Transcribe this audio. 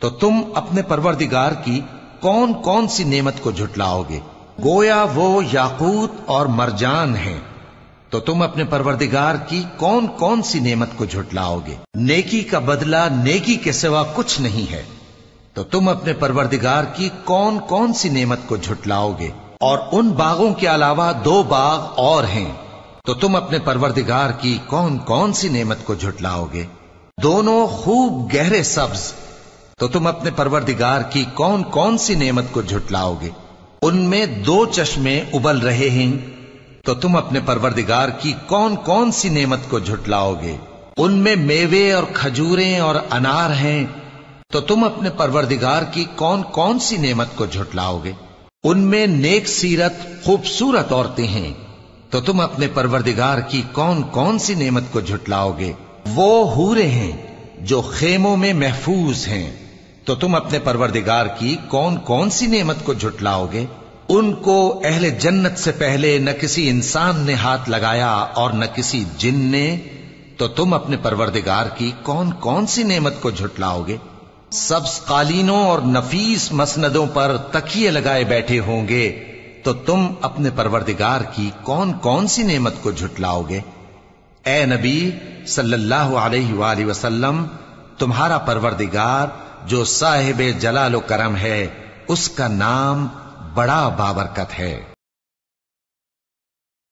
تو تم اپنے پروردگار کی کون کون سی نعمت کو جھٹلاؤ گے؟ گویا وہ یاقوت اور مرجان ہیں، تو تم اپنے پروردگار کی کون کون سی نعمت کو جھٹلاؤ گے؟ نیکی کا بدلہ نیکی کے سوا کچھ نہیں ہے، تو تم اپنے پروردگار کی کون کون سی نعمت کو جھٹلاؤ گے؟ اور ان باغوں کے علاوہ 2 باغ اور ہیں، تو تم اپنے پروردگار کی کون کون سی نعمت کو جھٹلاؤ گے؟ دونوں خوب گہرے سبز، تو تم اپنے پروردگار کی کون کون سی نعمت کو جھٹلاؤ گے؟ ان میں 2 چشمے ابل رہے ہیں، تو تم اپنے پروردگار کی کون کون سی نعمت کو جھٹلاؤ گے؟ ان میں میوے اور کھجوریں اور انار ہیں، تو تم اپنے پروردگار کی کون کون سی نعمت کو جھٹلاؤ گے؟ ان میں نیک سیرت خوبصورت عورتیں ہیں، تو تم اپنے پروردگار کی کون کون سی نعمت کو جھٹلاؤ گے؟ وہ حوریں ہیں جو خیموں میں محفوظ ہیں، تو تم اپنے پروردگار کی کون کون سی نعمت کو جھٹلاؤ گے؟ ان کو اہل جنت سے پہلے نہ کسی انسان نے ہاتھ لگایا اور نہ کسی جن نے، تو تم اپنے پروردگار کی کون کون سی نعمت کو جھٹلاؤ گے؟ سبز قالینوں اور نفیس مسندوں پر تکیے لگائے بیٹھے ہوں گے، تو تم اپنے پروردگار کی کون کون سی نعمت کو جھٹلاؤ گے؟ اے نبی صلی اللہ علیہ وآلہ وسلم، تمہارا پروردگار جو صاحب جلال و کرم ہے، اس کا نام بڑا بابرکت ہے۔